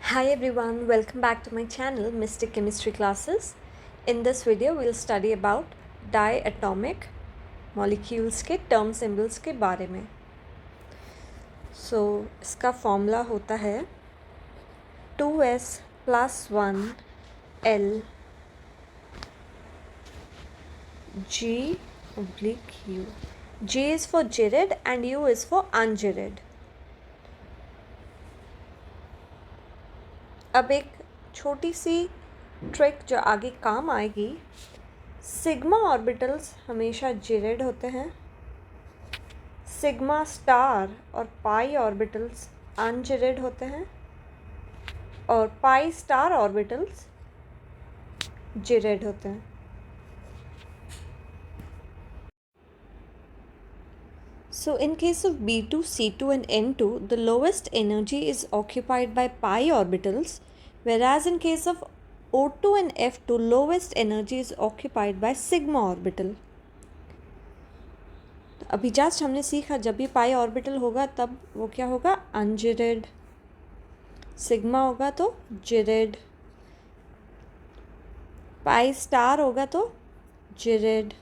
Hi everyone, welcome back to my channel Mystic Chemistry Classes. In this video we'll study about diatomic molecules के term symbols के बारे में. So इसका formula होता है 2s plus 1 L G oblique U. G is for Girid and U is for ungirid. अब एक छोटी सी ट्रिक जो आगे काम आएगी. सिग्मा ऑर्बिटल्स हमेशा जिरेड होते हैं, सिग्मा स्टार और पाई ऑर्बिटल्स अनजिरेड होते हैं और पाई स्टार ऑर्बिटल्स जिरेड होते हैं. So in case of B2, C2 and N2, the lowest energy is occupied by pi orbitals, whereas in case of O2 and F2, lowest energy is occupied by sigma orbital. अभी just हमने सीखा जब भी पाई orbital होगा तब वो क्या होगा, अनजिरेड. सिग्मा होगा तो जिरेड, पाई स्टार होगा तो जिरेड,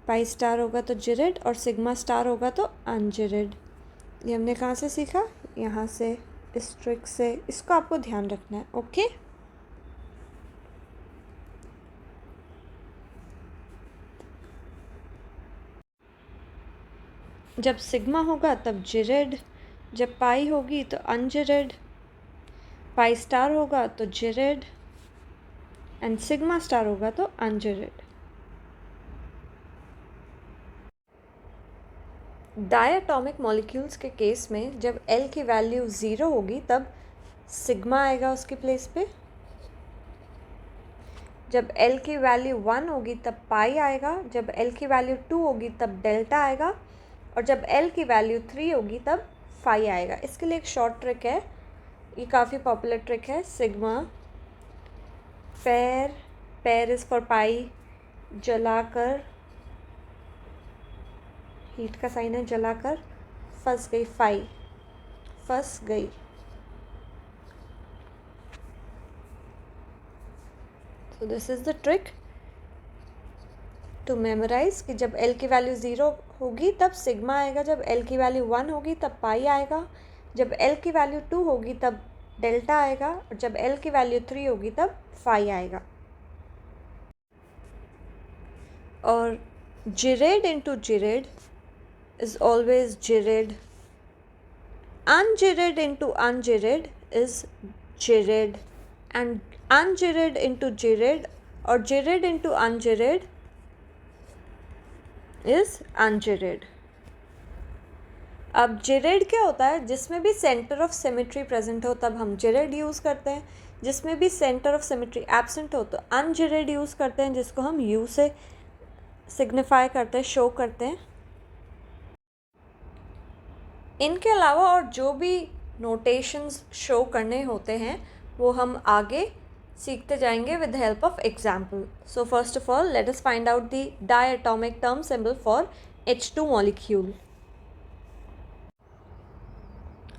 पाई स्टार होगा तो जिरेड और सिग्मा स्टार होगा तो अनजिरेड. ये हमने कहाँ से सीखा, यहाँ से, इस ट्रिक से. इसको आपको ध्यान रखना है. ओके. जब सिग्मा होगा तब जिरेड, जब पाई होगी तो अनजिरेड, पाई स्टार होगा तो जिरेड एंड सिग्मा स्टार होगा तो अनजिरेड. डायटोमिक मॉलिक्यूल्स के केस में जब L की वैल्यू 0 होगी तब सिग्मा आएगा उसकी प्लेस पे, जब L की वैल्यू 1 होगी तब पाई आएगा, जब L की वैल्यू 2 होगी तब डेल्टा आएगा और जब L की वैल्यू 3 होगी तब फाई आएगा. इसके लिए एक शॉर्ट ट्रिक है, ये काफ़ी पॉपुलर ट्रिक है. सिग्मा पैर इज़ फॉर पाई, जलाकर, हीट का साइन है, जलाकर फंस गई, फाई फंस गई. So this is the trick to memorize कि जब L की वैल्यू 0 होगी तब सिग्मा आएगा, जब L की वैल्यू 1 होगी तब पाई आएगा, जब L की वैल्यू 2 होगी तब डेल्टा आएगा और जब L की वैल्यू 3 होगी तब फाई आएगा. और gerade into gerade is always jirid. Unjirid into unjirid is jirid, and unjirid into jirid or jirid into unjirid is unjirid. अब जिरेड क्या होता है, जिसमें भी सेंटर ऑफ सिमेट्री प्रेजेंट हो तब हम जिरेड यूज़ करते हैं, जिसमें भी सेंटर ऑफ सिमेट्री एब्सेंट हो तो अनजिरेड यूज़ करते हैं, जिसको हम यू से सिग्निफाई करते हैं, शो करते हैं. इनके अलावा और जो भी नोटेशंस शो करने होते हैं वो हम आगे सीखते जाएंगे with help of example. So first of all let us find out the diatomic term symbol for H2 molecule.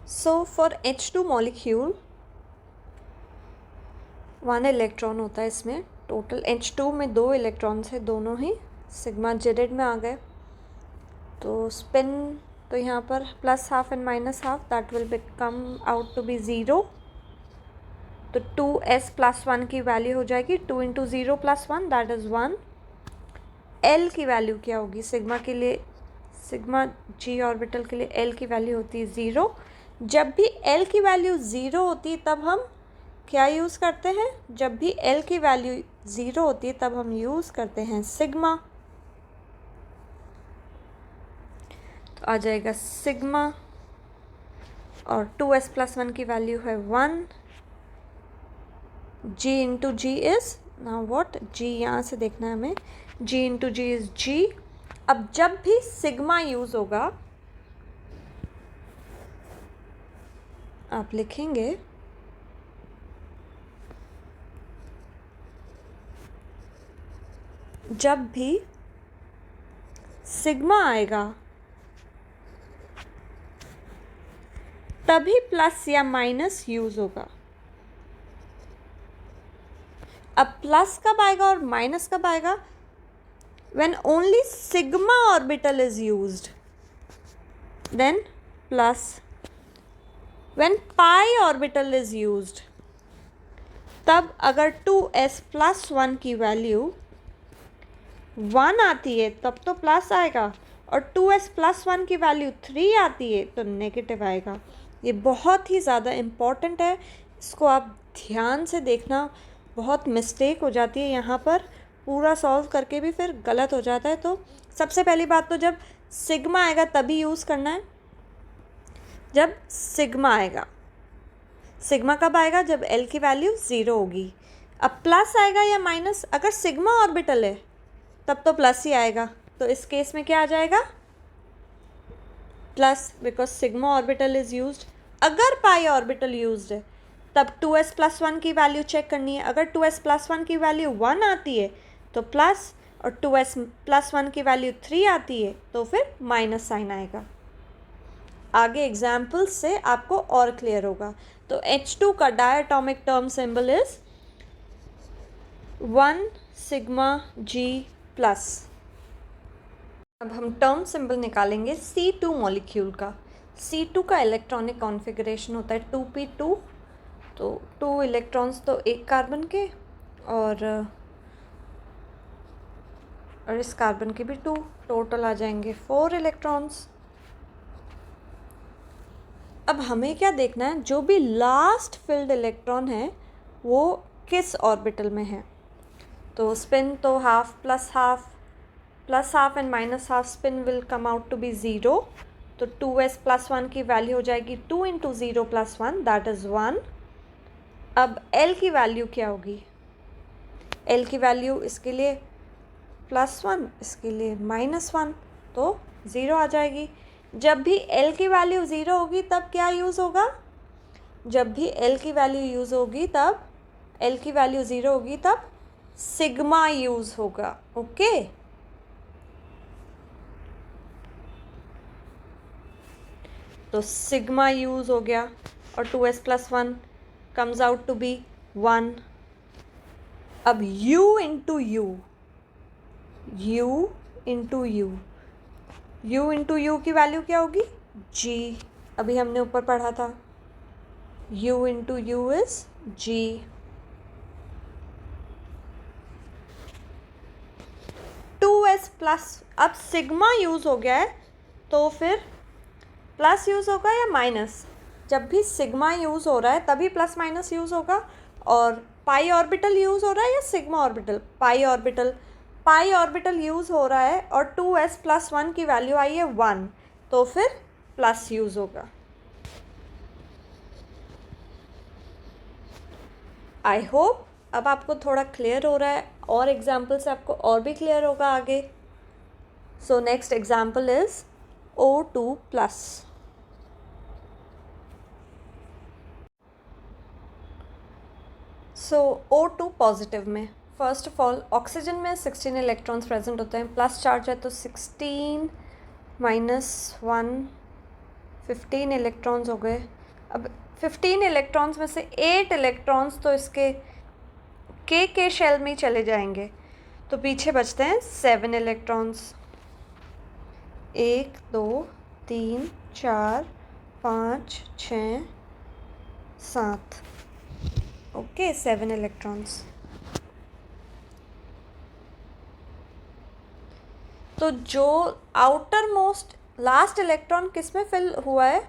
So for H2 molecule 1 electron होता है इसमें. टोटल H2 में 2 इलेक्ट्रॉन्स हैं, दोनों ही सिग्मा जिरेड में आ गए. तो स्पिन तो यहाँ पर plus half and minus half, that will become out to be 0. तो 2s प्लस 1 की वैल्यू हो जाएगी 2 into 0 plus 1, that is 1. L की वैल्यू क्या होगी, सिग्मा के लिए, सिग्मा G ऑर्बिटल के लिए L की वैल्यू होती है 0. जब भी L की वैल्यू 0 होती है तब हम क्या यूज़ करते हैं, जब भी L की वैल्यू 0 होती है तब हम यूज़ करते हैं सिग्मा. आ जाएगा सिग्मा और 2s प्लस 1 की वैल्यू है 1. G into G is now what, G यहाँ से देखना है हमें, G into G is G. अब जब भी सिग्मा यूज़ होगा आप लिखेंगे जब भी सिग्मा आएगा तभी प्लस या माइनस यूज़ होगा. अब प्लस कब आएगा और माइनस कब आएगा? When only sigma orbital is used, then plus. When pi orbital is used, तब अगर 2s प्लस 1 की वैल्यू 1 आती है तब तो प्लस आएगा, और 2s प्लस 1 की वैल्यू 3 आती है तो नेगेटिव आएगा। ये बहुत ही ज़्यादा इम्पॉर्टेंट है, इसको आप ध्यान से देखना। बहुत मिस्टेक हो जाती है यहाँ पर, पूरा सॉल्व करके भी फिर गलत हो जाता है। तो सबसे पहली बात तो जब सिग्मा आएगा तभी यूज़ करना है, जब सिग्मा आएगा। सिग्मा कब आएगा? जब एल की वैल्यू 0 होगी। अब प्लस आएगा या माइनस? अगर सिग्मा ऑर्बिटल है तब तो प्लस ही आएगा, तो इस केस में क्या आ जाएगा? Plus, because sigma orbital is used. अगर पाई ऑर्बिटल यूज्ड है तब 2s प्लस 1 की वैल्यू चेक करनी है। अगर 2s प्लस 1 की वैल्यू 1 आती है तो प्लस, और 2s प्लस 1 की वैल्यू 3 आती है तो फिर माइनस साइन आएगा। आगे एग्जाम्पल्स से आपको और क्लियर होगा। तो H2 का diatomic term symbol is 1 sigma G plus. अब हम टर्म सिंबल निकालेंगे C2 मॉलिक्यूल का। C2 का इलेक्ट्रॉनिक कॉन्फ़िगरेशन होता है 2p2, तो 2 इलेक्ट्रॉन्स तो एक कार्बन के, और इस कार्बन के भी 2, टोटल आ जाएंगे 4 इलेक्ट्रॉन्स। अब हमें क्या देखना है? जो भी लास्ट फिल्ड इलेक्ट्रॉन है वो किस ऑर्बिटल में है। तो स्पिन तो half plus half and minus half spin will come out to be 0। तो 2s प्लस 1 की वैल्यू हो जाएगी 2 इंटू 0 प्लस 1, दैट इज़ 1। अब L की वैल्यू क्या होगी? L की वैल्यू इसके लिए +1, इसके लिए -1, तो 0 आ जाएगी। जब भी L की वैल्यू 0 होगी तब क्या यूज़ होगा? जब भी L की वैल्यू यूज़ होगी तब, L की वैल्यू 0 होगी तब सिग्मा यूज़ होगा। ओके, तो सिग्मा यूज़ हो गया, और 2s plus 1 comes out to be 1। अब U इंटू यू की वैल्यू क्या होगी? G। अभी हमने ऊपर पढ़ा था, U into U is G। Plus, अब सिग्मा यूज़ हो गया है तो फिर प्लस यूज़ होगा या माइनस? जब भी सिग्मा यूज़ हो रहा है तभी प्लस माइनस यूज़ होगा। और पाई ऑर्बिटल यूज़ हो रहा है या सिग्मा ऑर्बिटल? पाई ऑर्बिटल यूज़ हो रहा है, और 2s प्लस 1 की वैल्यू आई है 1, तो फिर प्लस यूज़ होगा। आई होप अब आपको थोड़ा क्लियर हो रहा है, और एग्जाम्पल से आपको और भी क्लियर होगा आगे। So next example is O2 plus. So O2 positive में, फर्स्ट ऑफ ऑल ऑक्सीजन में 16 इलेक्ट्रॉन्स प्रेजेंट होते हैं, प्लस चार्ज है तो 16 -1 15 इलेक्ट्रॉन्स हो गए। अब 15 इलेक्ट्रॉन्स में से 8 इलेक्ट्रॉन्स तो इसके के शेल में ही चले जाएंगे, तो पीछे बचते हैं 7 इलेक्ट्रॉन्स। 1 2 3 4 5 6 7, okay, 7 electrons. तो जो आउटर मोस्ट लास्ट इलेक्ट्रॉन किस में फिल हुआ है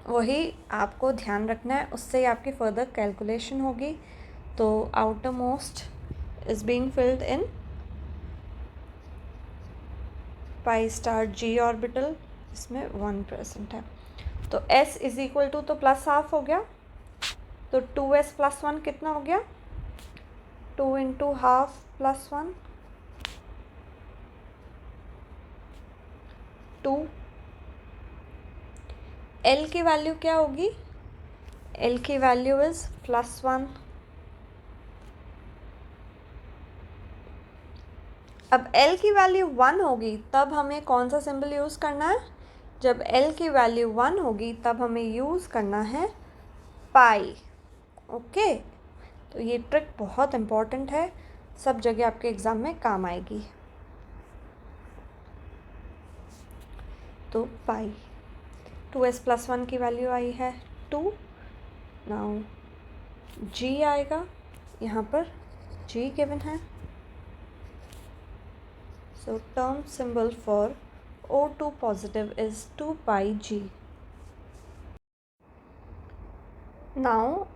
वही आपको ध्यान रखना है, उससे ही आपकी फर्दर कैलकुलेशन होगी। तो outer most is being filled in pi star G orbital, इसमें 1% है। तो S इज इक्वल टू, तो प्लस हाफ हो गया, तो 2s प्लस 1 कितना हो गया? 2 इंटू हाफ प्लस 1, 2। L की वैल्यू क्या होगी? L की वैल्यू इज +1। अब L की वैल्यू 1 होगी तब हमें कौन सा सिंबल यूज़ करना है? जब L की वैल्यू 1 होगी तब हमें यूज़ करना है पाई। ओके, तो ये ट्रिक बहुत इम्पॉर्टेंट है, सब जगह आपके एग्ज़ाम में काम आएगी। तो पाई 2s+1 की वैल्यू आई है 2। नाउ g आएगा, यहाँ पर g गिवन है। So term symbol for O2 positive is 2 pi g. Now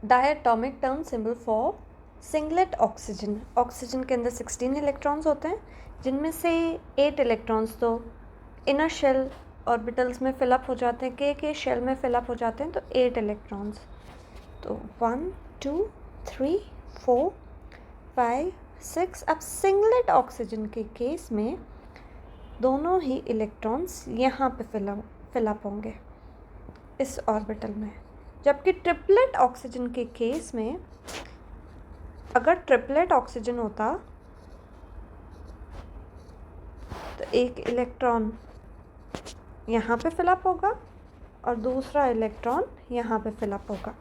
diatomic term symbol for singlet oxygen. Oxygen के अंदर 16 इलेक्ट्रॉन्स होते हैं, जिनमें से 8 इलेक्ट्रॉन्स तो इनर शेल ऑर्बिटल्स में फिलअप हो जाते हैं, के शेल में फिलअप हो जाते हैं, तो 8 इलेक्ट्रॉन्स। तो 1 2 3 4 5 6। अब सिंगलेट ऑक्सीजन के केस में दोनों ही इलेक्ट्रॉन्स यहाँ पे फिलअप होंगे इस ऑर्बिटल में, जबकि ट्रिपलेट ऑक्सीजन के केस में अगर ट्रिपलेट ऑक्सीजन होता तो एक इलेक्ट्रॉन यहाँ पे फिलअप होगा और दूसरा इलेक्ट्रॉन यहाँ पे फिलअप होगा।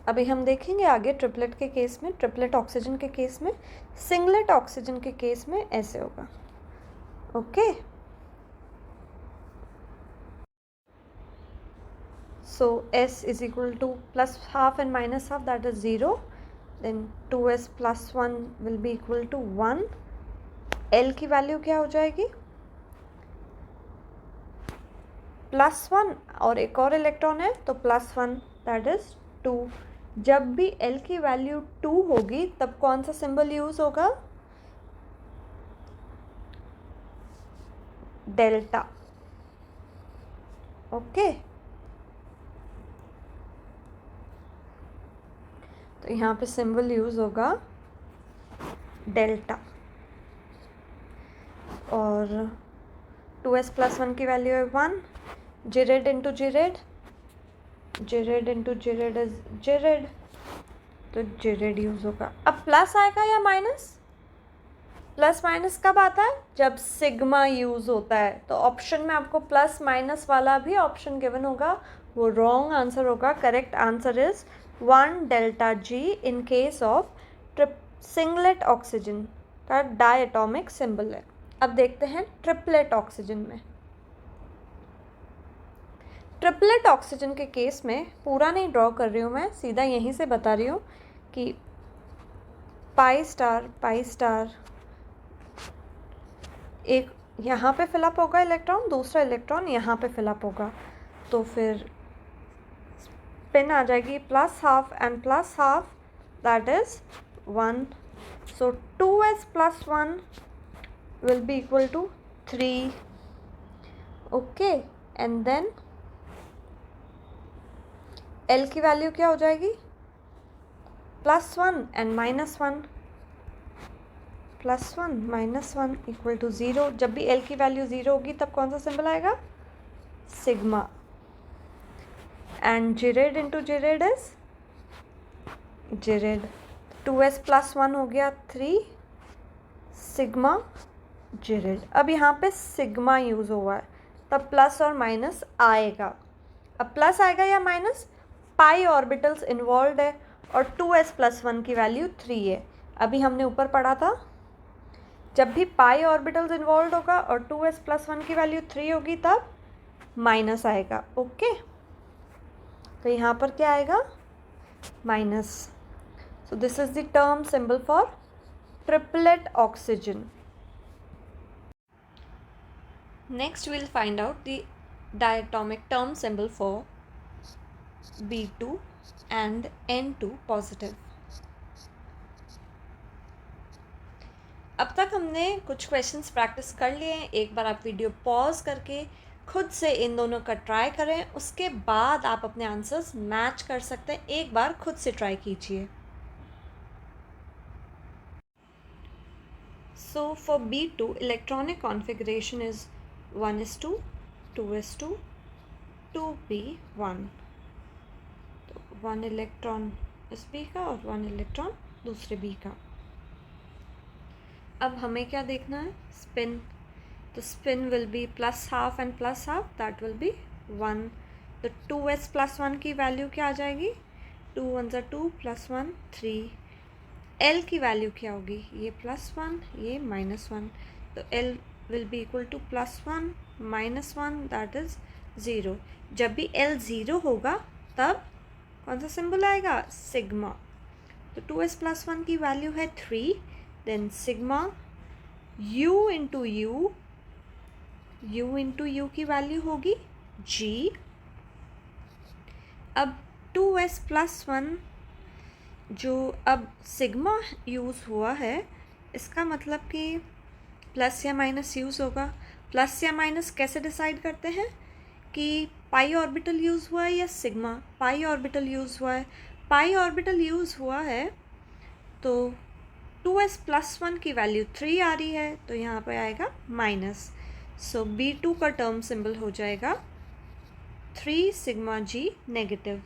अभी हम देखेंगे आगे ट्रिपलेट के केस में, ट्रिपलेट ऑक्सीजन के केस में, सिंगलेट ऑक्सीजन के केस में ऐसे होगा। Okay, so s is equal to plus half and minus half, that is 0. Then 2s plus 1 will be equal to 1. l की वैल्यू क्या हो जाएगी? +1 और एक और इलेक्ट्रॉन है तो +1, that is 2. जब भी l की वैल्यू 2 होगी तब कौन सा सिंबल यूज होगा? डेल्टा। ओके, तो यहाँ पे सिंबल यूज होगा डेल्टा। और 2s+1 की वैल्यू है 1। Gerade into gerade, gerade into gerade is gerade, तो जिरेड यूज होगा। अब प्लस आएगा या माइनस? प्लस माइनस कब आता है? जब सिग्मा यूज होता है। तो ऑप्शन में आपको प्लस माइनस वाला भी ऑप्शन गिवन होगा, वो रॉन्ग आंसर होगा। Correct answer is 1 delta G in case of singlet oxygen का डायटोमिक सिंबल है। अब देखते हैं ट्रिपलेट ऑक्सीजन में। ट्रिपलेट ऑक्सीजन के केस में पूरा नहीं ड्रॉ कर रही हूँ मैं, सीधा यहीं से बता रही हूँ कि पाई स्टार एक यहाँ पे फिलअप होगा इलेक्ट्रॉन, दूसरा इलेक्ट्रॉन यहाँ पे फिलअप होगा, तो फिर स्पिन आ जाएगी +½ and +½ that is 1. So 2s+1 will be equal to 3. Okay, and then l की वैल्यू क्या हो जाएगी? +1 एंड -1, +1 -1 इक्वल टू 0। जब भी l की वैल्यू 0 होगी तब कौन सा सिंबल आएगा? Sigma. And जिरेड into gerade is जिरेड। 2s+1 हो गया 3 सिग्मा जिरेड। अब यहाँ पे सिग्मा यूज हुआ है तब प्लस और माइनस आएगा। अब प्लस आएगा या माइनस? पाई ऑर्बिटल्स इन्वॉल्व है और 2s+1 की वैल्यू 3 है। अभी हमने ऊपर पढ़ा था जब भी पाई ऑर्बिटल्स इन्वॉल्व होगा और 2s+1 की वैल्यू 3 होगी तब माइनस आएगा। ओके, तो यहाँ पर क्या आएगा? Minus. So this is the term symbol for triplet oxygen. Next we'll find out the diatomic term symbol for B2 and N2 positive. अब तक हमने कुछ क्वेश्चंस प्रैक्टिस कर लिए हैं। एक बार आप वीडियो पॉज करके खुद से इन दोनों का ट्राई करें, उसके बाद आप अपने आंसर्स मैच कर सकते हैं। एक बार खुद से ट्राई कीजिए। So for B2 electronic configuration is 1s2 2s2 2p1। तो 1 इलेक्ट्रॉन इस B का और 1 इलेक्ट्रॉन दूसरे B का। अब हमें क्या देखना है? स्पिन। तो spin will be +½ and +½ that will be 1। तो 2s+1 की वैल्यू क्या आ जाएगी? 2 1 ज़ा 2 प्लस 1 3। एल की वैल्यू क्या होगी, ये +1 ये -1, तो L will be equal to +1 -1 that is 0। जब भी एल 0 होगा तब कौन सा सिंबल आएगा, सिग्मा। तो 2s + 1 की वैल्यू है 3, then sigma u into U की वैल्यू होगी g। अब 2s + 1 जो अब सिग्मा यूज़ हुआ है, इसका मतलब कि प्लस या माइनस यूज़ होगा। प्लस या माइनस कैसे डिसाइड करते हैं कि पाई ऑर्बिटल यूज़ हुआ है या सिग्मा। पाई ऑर्बिटल यूज़ हुआ है, पाई ऑर्बिटल यूज़ हुआ है तो 2s + 1 की वैल्यू 3 आ रही है, तो यहाँ पे आएगा माइनस। सो B2 का टर्म सिंबल हो जाएगा 3 सिग्मा g नेगेटिव।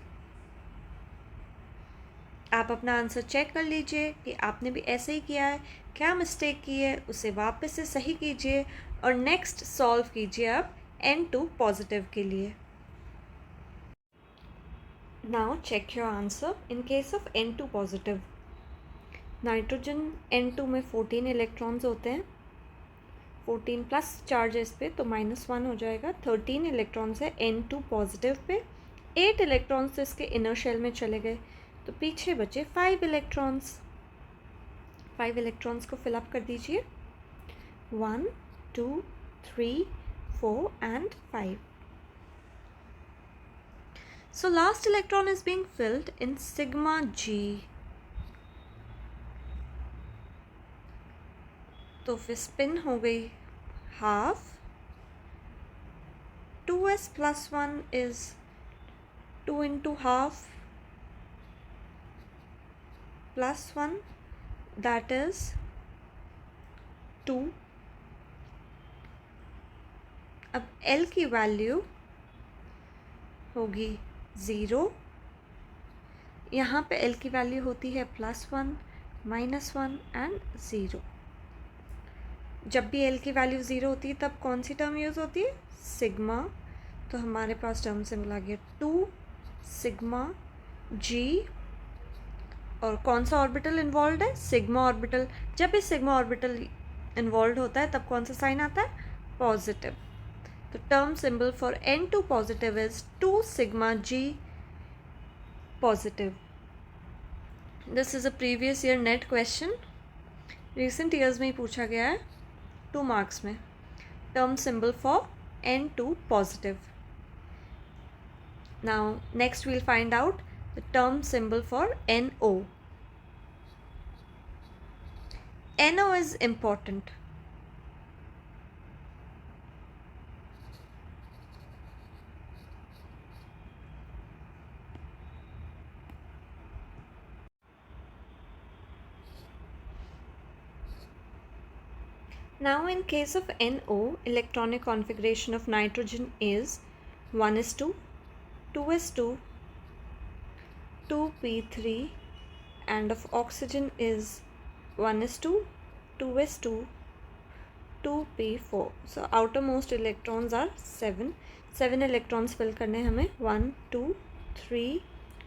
आप अपना आंसर चेक कर लीजिए कि आपने भी ऐसे ही किया है, क्या मिस्टेक की है उसे वापस से सही कीजिए और नेक्स्ट सॉल्व कीजिए आप N2 पॉजिटिव के लिए। Now check your answer in case of N2 positive. Nitrogen N2 में 14 इलेक्ट्रॉन्स होते हैं, 14 प्लस चार्ज है इस पर तो -1 हो जाएगा। 13 इलेक्ट्रॉन्स है N2 पॉजिटिव पे, 8 इलेक्ट्रॉन्स तो इसके इनर शेल में चले गए, तो पीछे बचे 5 इलेक्ट्रॉन्स। 5 इलेक्ट्रॉन्स को फिलअप कर दीजिए, 1 2 3 4 and 5. So last electron is being filled in sigma g. तो फिर स्पिन हो गई half. 2s + 1 is 2 into half plus 1, that is 2। अब L की वैल्यू होगी 0। यहाँ पे L की वैल्यू होती है +1 -1 एंड 0। जब भी L की वैल्यू 0 होती है तब कौन सी टर्म यूज़ होती है, सिग्मा। तो हमारे पास टर्म सिंबल आ गया 2 सिग्मा g। और कौन सा ऑर्बिटल इन्वॉल्व है, सिग्मा ऑर्बिटल। जब भी सिग्मा ऑर्बिटल इन्वॉल्व होता है तब कौन सा साइन आता है, पॉजिटिव। तो term symbol for N2 positive is 2 sigma g positive. This is a previous year NET question, recent years में ही पूछा गया है 2 मार्क्स में। Term symbol for N2 positive. Now next we'll find out the term symbol for NO. NO is important. Now in case of NO, electronic configuration of nitrogen is 1s2, 2s2, 2p3, and of oxygen is 1s2, 2s2, 2p4. So outermost electrons are 7. 7 electrons fill करने हमें 1 2 3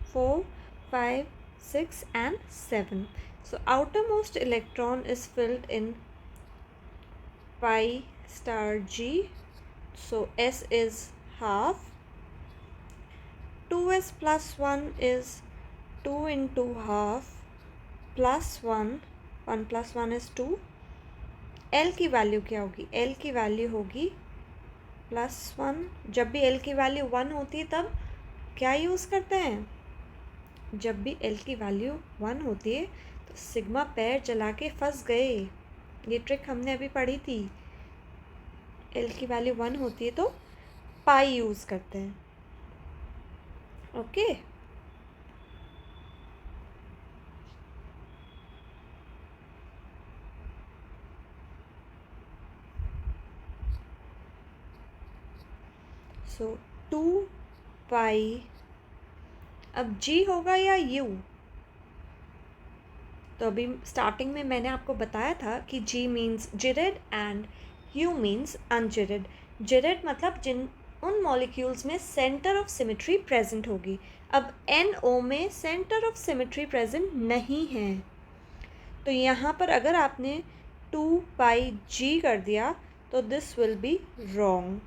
4 5 6 and 7. So outermost electron is filled in pi star g. So S is half. 2s plus 1 is 2 into half plus 1, 1 plus 1 is 2। L की value क्या होगी, L की value होगी +1। जब भी L की वैल्यू 1 होती है तब क्या यूज़ करते हैं, जब भी L की वैल्यू 1 होती है तो सिग्मा पैर जला के फंस गए। ये ट्रिक हमने अभी पढ़ी थी। L की वैल्यू 1 होती है तो पाई यूज़ करते हैं। ओके सो 2 पाई। अब G होगा या U, तो अभी स्टार्टिंग में मैंने आपको बताया था कि G means gerade and U means ungerade. Gerade मतलब उन मॉलिक्यूल्स में सेंटर ऑफ सिमेट्री प्रेजेंट होगी। अब NO में सेंटर ऑफ सिमेट्री प्रेजेंट नहीं है, तो यहाँ पर अगर आपने 2πg कर दिया तो दिस विल बी रॉन्ग,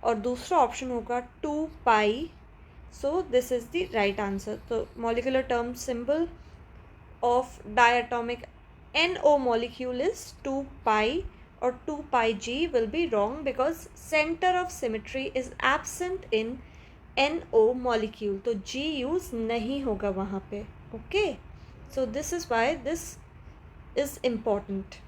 और दूसरा ऑप्शन होगा 2π, so this is the right answer. तो molecular term symbol of diatomic NO molecule is 2π, or 2πg will be wrong because center of symmetry is absent in NO molecule, तो G use नहीं होगा वहाँ पे। Okay, so this is why this is important.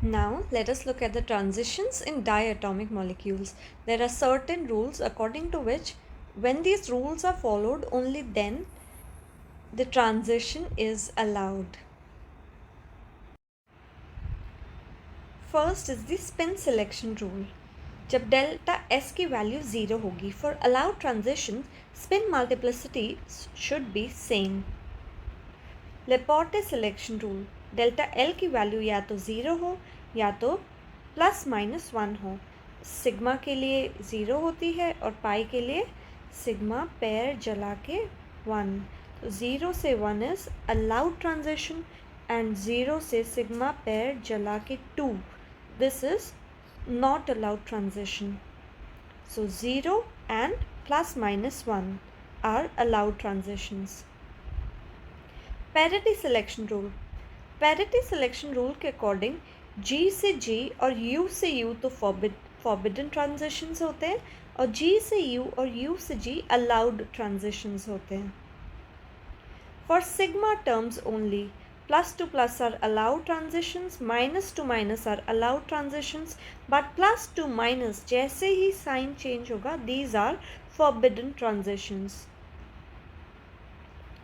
Now let us look at the transitions in diatomic molecules. There are certain rules according to which when these rules are followed, only then the transition is allowed. First is the spin selection rule. जब delta S की value 0 होगी, for allowed transition spin multiplicity should be same. Laporte selection rule, delta L की value या तो 0 हो या तो +-1 हो। सिग्मा के लिए 0 होती है और पाई के लिए सिग्मा पैर जला के 1। तो 0 से 1 इज अलाउड ट्रांजिशन एंड 0 से सिग्मा पैर जला के 2, this is not allowed transition. So 0 and +-1 are allowed transitions. Parity selection rule. Parity selection rule के according G से G और U से U तो forbidden transitions होते हैं, और G से U और U से G allowed transitions होते हैं. For sigma terms only, plus to plus are allowed transitions, minus to minus are allowed transitions, but plus to minus जैसे ही sign change होगा, these are forbidden transitions.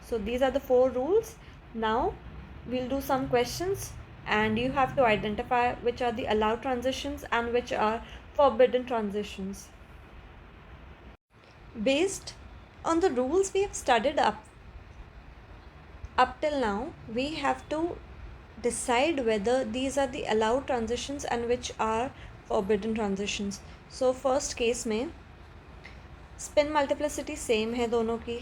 So these are the 4 rules. Now we'll do some questions and you have to identify which are the allowed transitions and which are forbidden transitions. Based on the rules we have studied up till now, we have to decide whether these are the allowed transitions and which are forbidden transitions. So first case में spin multiplicity same है दोनों की,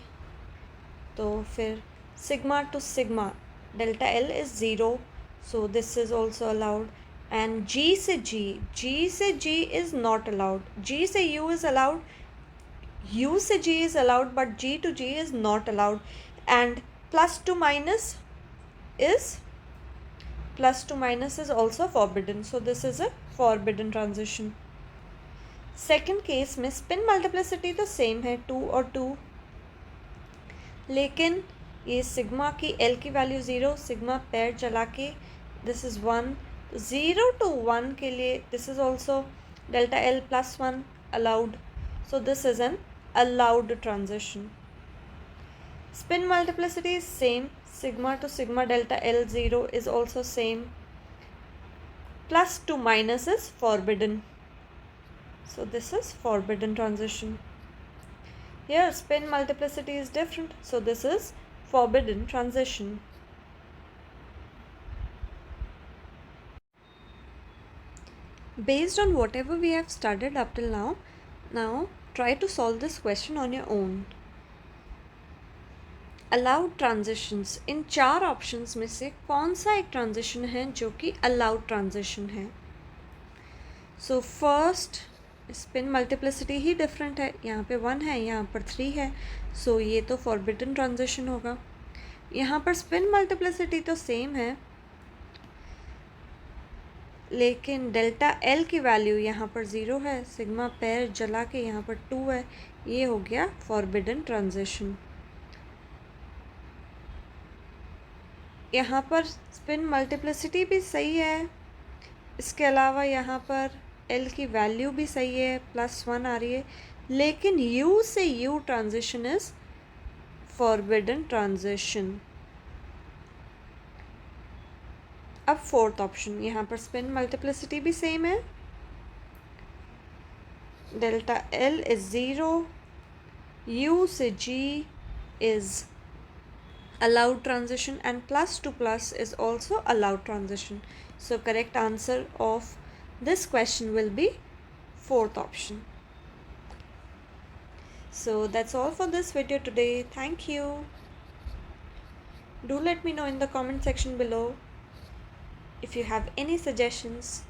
तो फिर sigma to sigma delta L is 0, so this is also allowed. And G से G is not allowed. G से U is allowed, U से G is allowed, but G to G is not allowed. And plus to minus is also forbidden, so this is a forbidden transition. Second case में spin multiplicity तो same है 2 और 2, लेकिन ये sigma की L की value 0, sigma पैर चला के this is 1, 0 to 1 के लिए this is also delta L +1 allowed, so this is an allowed transition. Spin multiplicity is same, sigma to sigma delta L 0 is also same, plus to minus is forbidden, so this is forbidden transition. Here spin multiplicity is different, so this is forbidden transition. Based on whatever we have studied up till now try to solve this question on your own. Allowed transitions, in 4 options में से कौन सा एक transition है जो कि allowed transition है? So first spin multiplicity ही different है, यहाँ पे 1 है, यहाँ पर 3 है, सो ये तो फॉरबिडन ट्रांजिशन होगा. यहाँ पर स्पिन मल्टीप्लिसिटी तो सेम है, लेकिन डेल्टा एल की वैल्यू यहाँ पर 0 है, सिग्मा पैर जला के यहाँ पर 2 है, ये हो गया फॉरबिडन ट्रांजिशन. यहाँ पर स्पिन मल्टीप्लिसिटी भी सही है, इसके अलावा यहाँ पर एल की वैल्यू भी सही है, +1 आ रही है, लेकिन यू से you transition is forbidden transition. अब फोर्थ ऑप्शन, यहाँ पर स्पिन मल्टीप्लिसिटी भी सेम है, डेल्टा एल इज 0, यू से जी is allowed transition, and plus to plus is also allowed transition. So correct answer of this question will be fourth option. So that's all for this video today. Thank you. Do let me know in the comment section below if you have any suggestions